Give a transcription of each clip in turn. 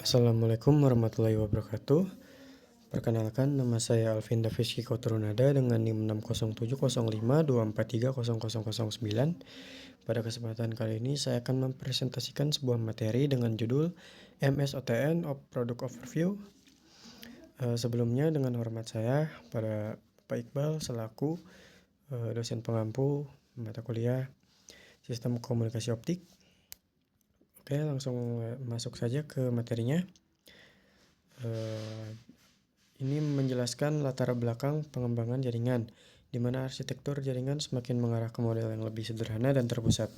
Assalamualaikum warahmatullahi wabarakatuh. Perkenalkan, nama saya Alvin Davis Kiko Turunada dengan NIM 6070524300009. Pada kesempatan kali ini saya akan mempresentasikan sebuah materi dengan judul MSOTN of Product Overview. Sebelumnya dengan hormat saya pada Pak Iqbal selaku dosen pengampu mata kuliah Sistem Komunikasi Optik. Oke, langsung masuk saja ke materinya. Ini menjelaskan latar belakang pengembangan jaringan, di mana arsitektur jaringan semakin mengarah ke model yang lebih sederhana dan terpusat.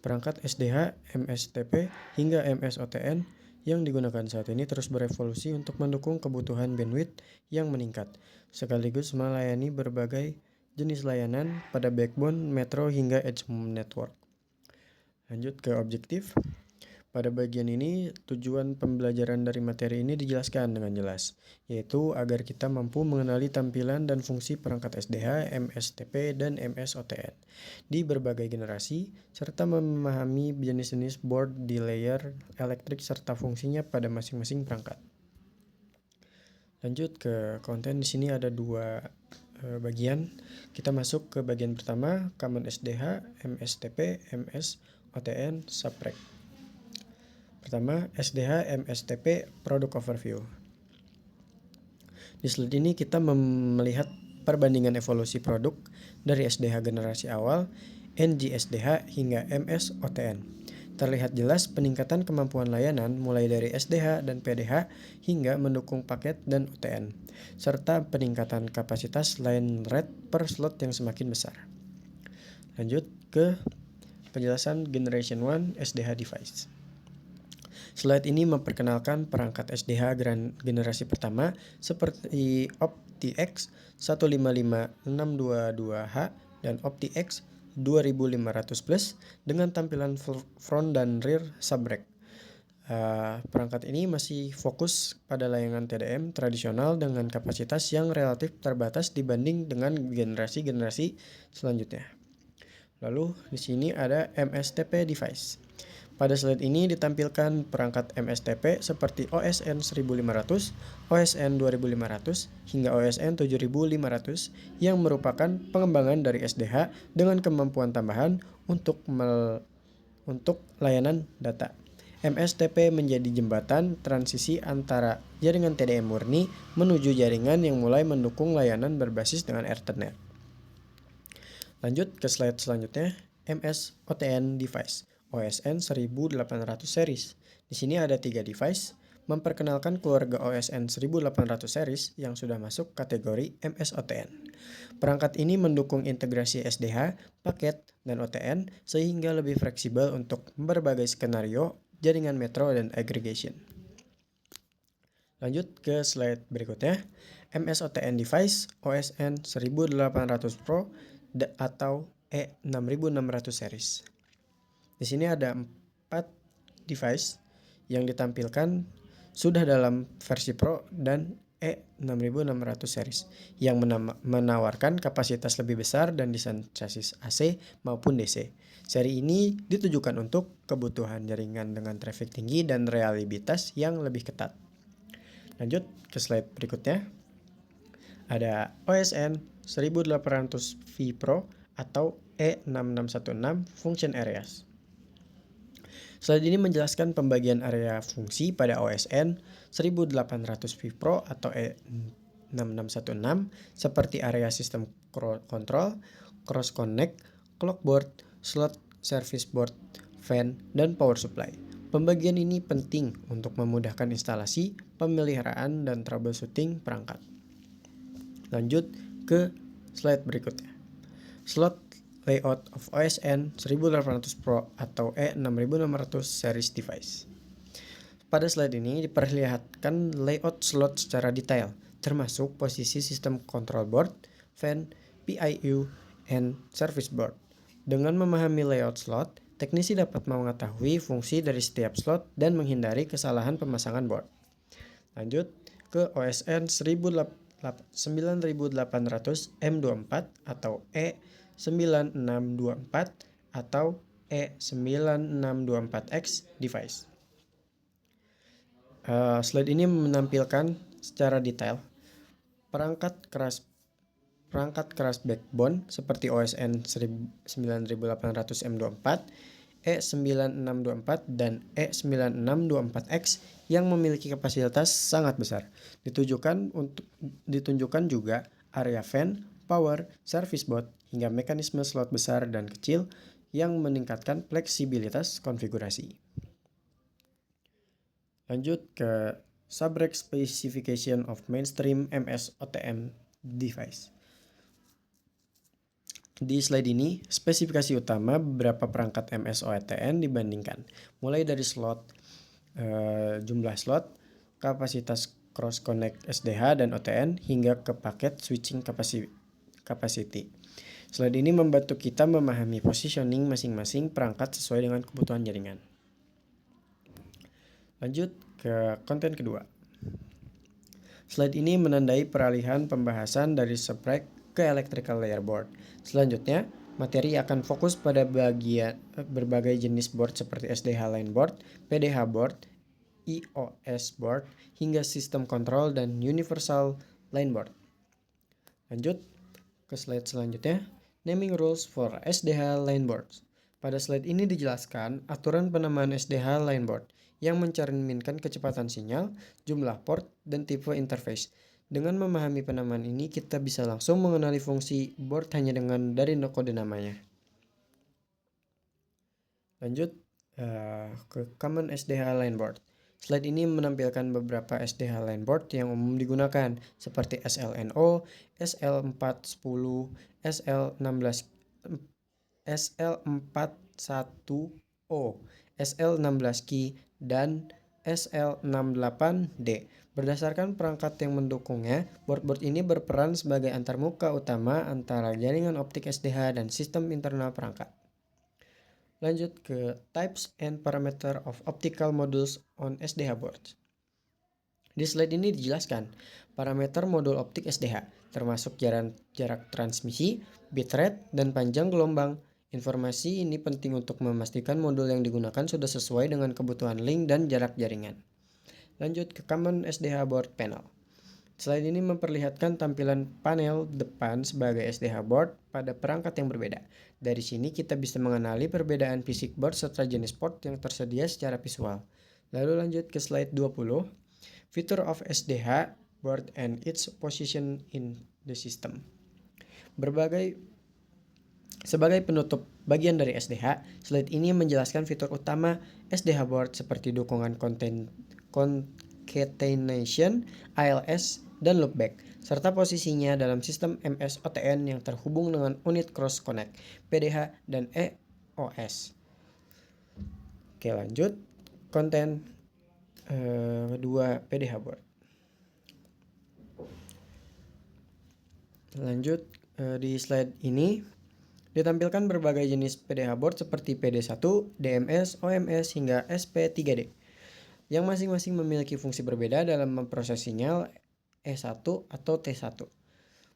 Perangkat SDH, MSTP, hingga MSOTN yang digunakan saat ini terus berevolusi untuk mendukung kebutuhan bandwidth yang meningkat, sekaligus melayani berbagai jenis layanan pada backbone, metro, hingga edge network. Lanjut ke objektif. Pada bagian ini, tujuan pembelajaran dari materi ini dijelaskan dengan jelas, yaitu agar kita mampu mengenali tampilan dan fungsi perangkat SDH, MSTP, dan MSOTN di berbagai generasi, serta memahami jenis-jenis board di layer elektrik serta fungsinya pada masing-masing perangkat. Lanjut ke konten. Di sini ada dua bagian. Kita masuk ke bagian pertama, Common SDH, MSTP, MSOTN, subrek. Pertama, SDH MSTP Product Overview. Di slide ini kita melihat perbandingan evolusi produk dari SDH generasi awal, NG-SDH, hingga MSOTN. Terlihat jelas peningkatan kemampuan layanan mulai dari SDH dan PDH hingga mendukung paket dan OTN, serta peningkatan kapasitas line rate per slot yang semakin besar. Lanjut ke penjelasan Generation 1 SDH device. Slide ini memperkenalkan perangkat SDH generasi pertama seperti OptiX 155622H dan OptiX 2500 Plus dengan tampilan front dan rear subrek. Perangkat ini masih fokus pada layanan TDM tradisional dengan kapasitas yang relatif terbatas dibanding dengan generasi-generasi selanjutnya. Lalu di sini ada MSTP device. Pada slide ini ditampilkan perangkat MSTP seperti OSN 1500, OSN 2500, hingga OSN 7500 yang merupakan pengembangan dari SDH dengan kemampuan tambahan untuk layanan data. MSTP menjadi jembatan transisi antara jaringan TDM murni menuju jaringan yang mulai mendukung layanan berbasis dengan Ethernet. Lanjut ke slide selanjutnya, MSOTN device. OSN 1800 series. Di sini ada 3 device, memperkenalkan keluarga OSN 1800 series yang sudah masuk kategori MSOTN. Perangkat ini mendukung integrasi SDH, paket, dan OTN sehingga lebih fleksibel untuk berbagai skenario, jaringan metro, dan aggregation. Lanjut ke slide berikutnya, MSOTN device OSN 1800 Pro atau E6600 series. Di sini ada 4 device yang ditampilkan sudah dalam versi Pro dan E6600 series yang menawarkan kapasitas lebih besar dan desain chassis AC maupun DC. Seri ini ditujukan untuk kebutuhan jaringan dengan traffic tinggi dan reliabilitas yang lebih ketat. Lanjut ke slide berikutnya. Ada OSN 1800V Pro atau E6616 Function Areas. Slide ini menjelaskan pembagian area fungsi pada OSN 1800V Pro atau E6616 seperti area sistem kontrol, cross connect, clock board, slot service board, fan, dan power supply. Pembagian ini penting untuk memudahkan instalasi, pemeliharaan, dan troubleshooting perangkat. Lanjut ke slide berikutnya. Slot layout of OSN 1800 Pro atau E6600 series device. Pada slide ini diperlihatkan layout slot secara detail, termasuk posisi sistem control board, fan, PIU, and service board. Dengan memahami layout slot, teknisi dapat mengetahui fungsi dari setiap slot dan menghindari kesalahan pemasangan board. Lanjut ke OSN 9800 M24 atau E9624 atau E9624X device. Slide ini menampilkan secara detail perangkat keras backbone seperti OSN 9800 M24, E9624 dan E9624X yang memiliki kapasitas sangat besar. Ditunjukkan juga area fan, power, service board hingga mekanisme slot besar dan kecil yang meningkatkan fleksibilitas konfigurasi. Lanjut ke subrack specification of mainstream MS OTN device. Di slide ini, spesifikasi utama beberapa perangkat MS OTN dibandingkan, mulai dari slot, jumlah slot, kapasitas cross connect SDH dan OTN, hingga ke paket switching capacity. Slide ini membantu kita memahami positioning masing-masing perangkat sesuai dengan kebutuhan jaringan. Lanjut ke konten kedua. Slide ini menandai peralihan pembahasan dari subrack ke electrical layer board. Selanjutnya, materi akan fokus pada berbagai jenis board seperti SDH line board, PDH board, IOS board, hingga sistem kontrol dan universal line board. Lanjut ke slide selanjutnya, naming rules for SDH line boards. Pada slide ini dijelaskan aturan penamaan SDH line board yang mencerminkan kecepatan sinyal, jumlah port, dan tipe interface. Dengan memahami penamaan ini, kita bisa langsung mengenali fungsi board hanya dari kode namanya. Lanjut ke common SDH line board. Slide ini menampilkan beberapa SDH line board yang umum digunakan, seperti SLNO, SL410, SL41O, SL16Key, dan SL68D. Berdasarkan perangkat yang mendukungnya, board-board ini berperan sebagai antarmuka utama antara jaringan optik SDH dan sistem internal perangkat. Lanjut ke types and parameter of optical modules on SDH boards. Di slide ini dijelaskan parameter modul optik SDH, termasuk jarak transmisi, bitrate, dan panjang gelombang. Informasi ini penting untuk memastikan modul yang digunakan sudah sesuai dengan kebutuhan link dan jarak jaringan. Lanjut ke common SDH board panel. Slide ini memperlihatkan tampilan panel depan sebagai SDH board pada perangkat yang berbeda. Dari sini kita bisa mengenali perbedaan fisik board serta jenis port yang tersedia secara visual. Lalu lanjut ke slide 20. Feature of SDH board and its position in the system. Sebagai penutup bagian dari SDH, slide ini menjelaskan fitur utama SDH board seperti dukungan concatenation, ALS, dan loopback, serta posisinya dalam sistem MS OTN yang terhubung dengan unit cross connect, PDH, dan EOS. Oke, lanjut konten kedua PDH board. Lanjut di slide ini ditampilkan berbagai jenis PDH board seperti PD1, DMS, OMS, hingga SP3D yang masing-masing memiliki fungsi berbeda dalam memproses sinyal E1 atau T1.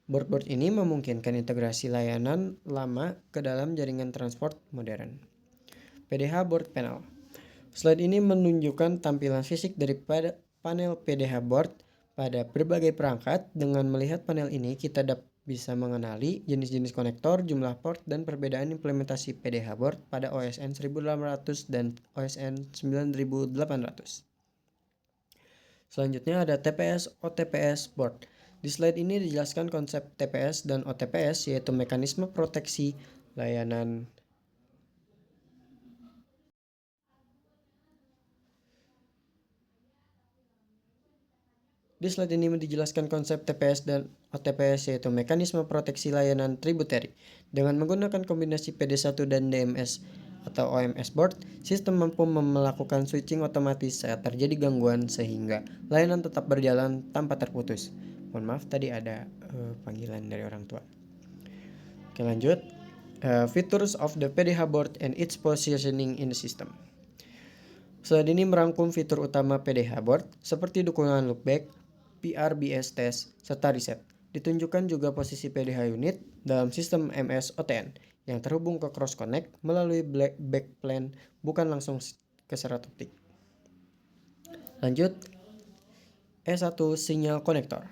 Board-board ini memungkinkan integrasi layanan lama ke dalam jaringan transport modern. PDH board panel. Slide ini menunjukkan tampilan fisik dari panel PDH board pada berbagai perangkat. Dengan melihat panel ini, kita bisa mengenali jenis-jenis konektor, jumlah port, dan perbedaan implementasi PDH board pada OSN 1800 dan OSN 9800. Selanjutnya ada TPS OTPS board. Di slide ini dijelaskan konsep TPS dan OTPS, yaitu mekanisme proteksi layanan. Di slide ini dijelaskan konsep TPS dan OTPS, yaitu mekanisme proteksi layanan tributary. Dengan menggunakan kombinasi PD1 dan DMS atau OMS board, sistem mampu melakukan switching otomatis saat terjadi gangguan sehingga layanan tetap berjalan tanpa terputus. Mohon maaf, tadi ada panggilan dari orang tua. Oke, lanjut. Features of the PDH board and its positioning in the system. Slide ini merangkum fitur utama PDH board seperti dukungan loopback, PRBS test, serta reset. Ditunjukkan juga posisi PDH unit dalam sistem MS OTN yang terhubung ke cross connect melalui backplane, bukan langsung ke serat optik. Lanjut E1 sinyal konektor.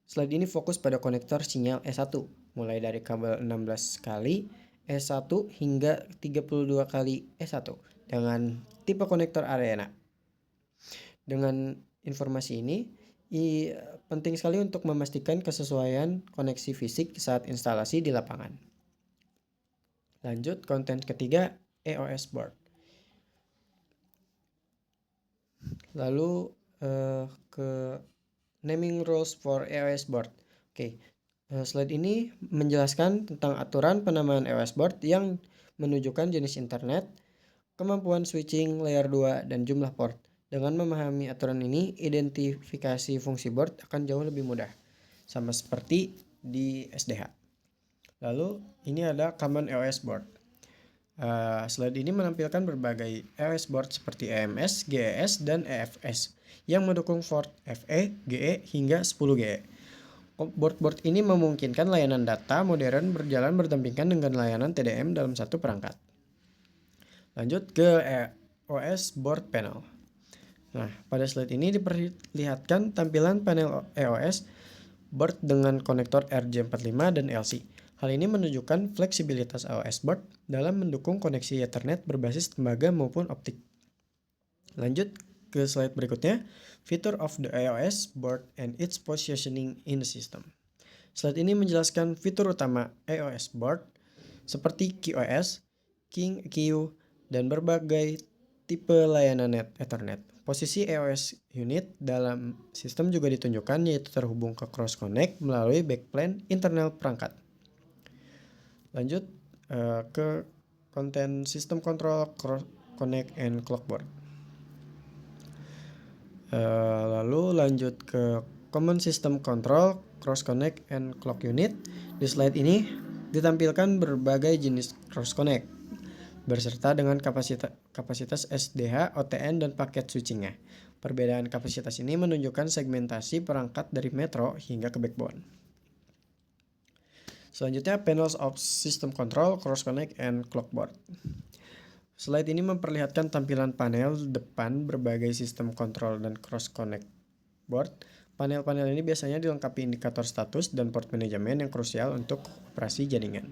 Slide ini fokus pada konektor sinyal E1, mulai dari kabel 16 kali E1 hingga 32 kali E1 dengan tipe konektor arena. Dengan informasi ini, penting sekali untuk memastikan kesesuaian koneksi fisik saat instalasi di lapangan. Lanjut, konten ketiga, EOS board. Lalu ke naming rules for EOS board. Oke, slide ini menjelaskan tentang aturan penamaan EOS board yang menunjukkan jenis internet, kemampuan switching layer 2, dan jumlah port. Dengan memahami aturan ini, identifikasi fungsi board akan jauh lebih mudah, sama seperti di SDH. Lalu, ini ada Common EOS board. Slide ini menampilkan berbagai EOS board seperti EMS, GES, dan EFS yang mendukung port FE, GE, hingga 10GE. Board-board ini memungkinkan layanan data modern berjalan berdampingan dengan layanan TDM dalam satu perangkat. Lanjut ke EOS board panel. Nah, pada slide ini diperlihatkan tampilan panel EOS board dengan konektor RJ45 dan LC. Hal ini menunjukkan fleksibilitas EOS board dalam mendukung koneksi Ethernet berbasis tembaga maupun optik. Lanjut ke slide berikutnya, feature of the EOS board and its positioning in the system. Slide ini menjelaskan fitur utama EOS board seperti QoS, King EQ, dan berbagai tipe layanan Ethernet. Posisi EOS unit dalam sistem juga ditunjukkan, yaitu terhubung ke cross connect melalui backplane internal perangkat. Lanjut ke konten sistem control, cross connect, and clock board. Lalu lanjut ke common system control, cross connect, and clock unit. Di slide ini ditampilkan berbagai jenis cross connect berserta dengan kapasitas SDH, OTN, dan paket switchingnya. Perbedaan kapasitas ini menunjukkan segmentasi perangkat dari metro hingga ke backbone. Selanjutnya, panels of system control, cross connect, and clock board. Slide ini memperlihatkan tampilan panel depan berbagai sistem kontrol dan cross connect board. Panel-panel ini biasanya dilengkapi indikator status dan port manajemen yang krusial untuk operasi jaringan.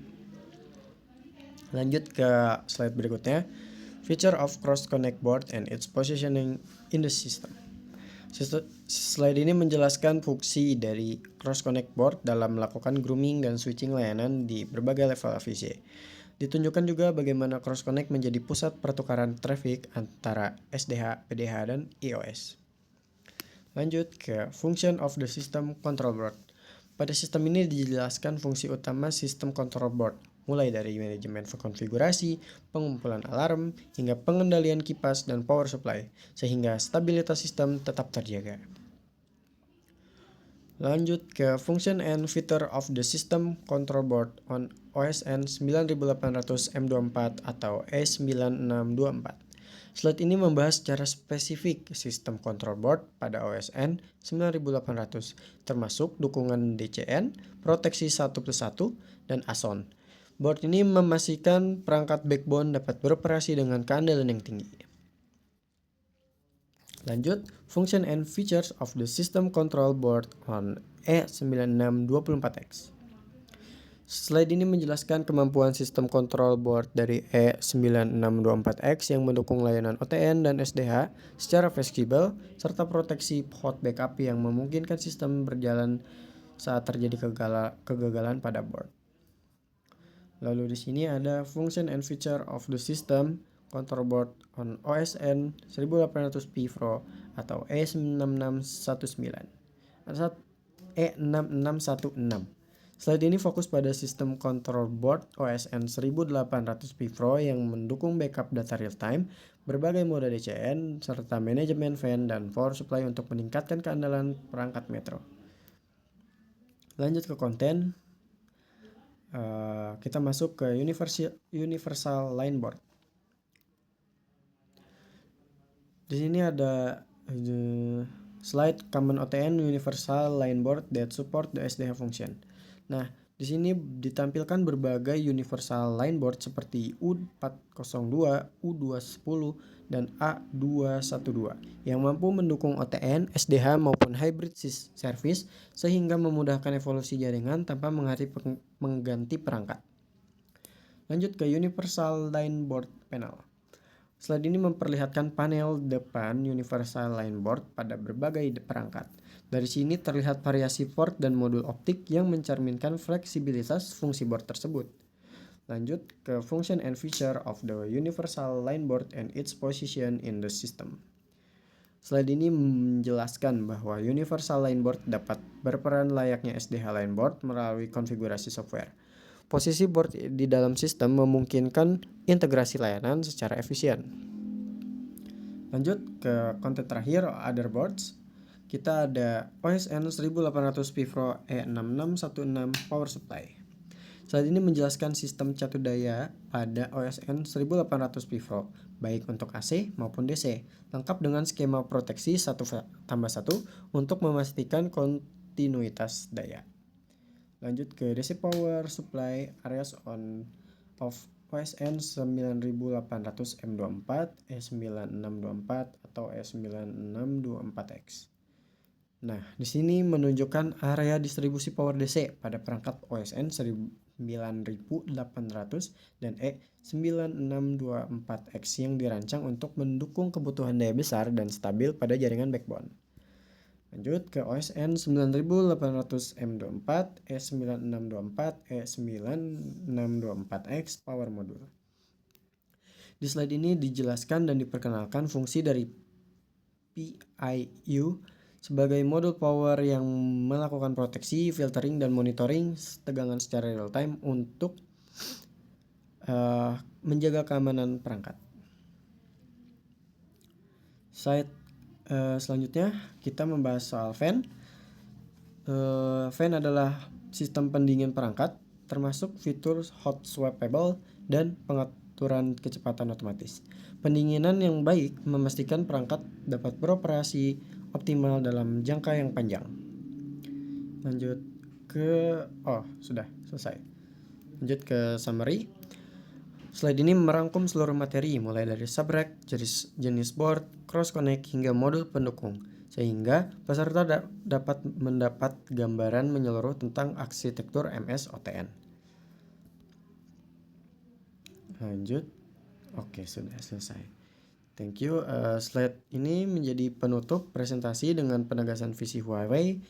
Lanjut ke slide berikutnya, feature of cross connect board and its positioning in the system. Slide ini menjelaskan fungsi dari cross connect board dalam melakukan grooming dan switching layanan di berbagai level AVC. Ditunjukkan juga bagaimana cross connect menjadi pusat pertukaran traffic antara SDH, PDH, dan EOS. Lanjut ke function of the system control board. Pada sistem ini dijelaskan fungsi utama sistem control board, mulai dari manajemen konfigurasi, pengumpulan alarm, hingga pengendalian kipas dan power supply, sehingga stabilitas sistem tetap terjaga. Lanjut ke function and feature of the system control board on OSN 9800 M24 atau E9624. Slide ini membahas secara spesifik sistem control board pada OSN 9800, termasuk dukungan DCN, proteksi 1+1, dan ASON. Board ini memastikan perangkat backbone dapat beroperasi dengan keandalan yang tinggi. Lanjut, function and features of the system control board on E9624X. Slide ini menjelaskan kemampuan sistem control board dari E9624X yang mendukung layanan OTN dan SDH secara fleksibel, serta proteksi hot backup yang memungkinkan sistem berjalan saat terjadi kegagalan pada board. Lalu di sini ada function and feature of the system control board on OSN 1800P Pro atau E6616. Slide ini fokus pada sistem control board OSN 1800P Pro yang mendukung backup data real time, berbagai mode DCN, serta manajemen fan dan power supply untuk meningkatkan keandalan perangkat metro. Lanjut ke konten. Kita masuk ke universal line board. Di sini ada slide common OTN universal line board that support the SDH function. Nah, Di sini ditampilkan berbagai universal line board seperti U402, U210, dan A212 yang mampu mendukung OTN, SDH maupun hybrid service sehingga memudahkan evolusi jaringan tanpa mengganti perangkat. Lanjut ke Universal Line Board Panel. Slide ini memperlihatkan panel depan Universal Line Board pada berbagai perangkat. Dari sini terlihat variasi port dan modul optik yang mencerminkan fleksibilitas fungsi board tersebut. Lanjut ke function and feature of the Universal Line Board and its position in the system. Slide ini menjelaskan bahwa Universal Line Board dapat berperan layaknya SDH Line Board melalui konfigurasi software. Posisi board di dalam sistem memungkinkan integrasi layanan secara efisien. Lanjut ke konten terakhir, other boards. Kita ada OSN 1800 Pivro E6616 Power Supply. Slide ini menjelaskan sistem catu daya pada OSN 1800 Pivro, baik untuk AC maupun DC, lengkap dengan skema proteksi 1+1 untuk memastikan kontinuitas daya. Lanjut ke DC Power Supply areas of OSN 9800 M24, E9624 atau E9624X. Nah, di sini menunjukkan area distribusi power DC pada perangkat OSN 9800 dan E9624X yang dirancang untuk mendukung kebutuhan daya besar dan stabil pada jaringan backbone. Lanjut ke OSN 9800 M24, E9624, E9624X Power Module. Di slide ini dijelaskan dan diperkenalkan fungsi dari PIU sebagai modul power yang melakukan proteksi, filtering, dan monitoring tegangan secara real time untuk menjaga keamanan perangkat. Selanjutnya kita membahas soal fan. Fan adalah sistem pendingin perangkat termasuk fitur hot swappable dan pengaturan kecepatan otomatis. Pendinginan yang baik memastikan perangkat dapat beroperasi optimal dalam jangka yang panjang. Lanjut ke sudah selesai. Lanjut ke summary. Slide ini merangkum seluruh materi mulai dari subrack, jenis board, cross connect hingga modul pendukung sehingga peserta dapat mendapat gambaran menyeluruh tentang arsitektur MS OTN. Lanjut. Oke, sudah selesai. Thank you. Slide ini menjadi penutup presentasi dengan penegasan visi Huawei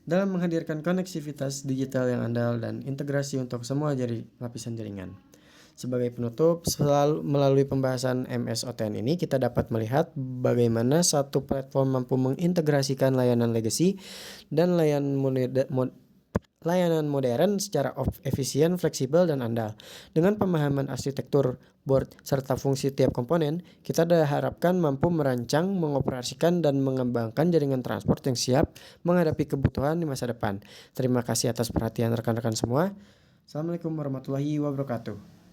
dalam menghadirkan koneksivitas digital yang andal dan integrasi untuk semua lapisan jaringan. Sebagai penutup, melalui pembahasan MS OTN ini kita dapat melihat bagaimana satu platform mampu mengintegrasikan layanan legacy dan layanan modern secara efisien, fleksibel, dan andal. Dengan pemahaman arsitektur board serta fungsi tiap komponen, kita diharapkan mampu merancang, mengoperasikan, dan mengembangkan jaringan transport yang siap menghadapi kebutuhan di masa depan. Terima kasih atas perhatian rekan-rekan semua. Assalamualaikum warahmatullahi wabarakatuh.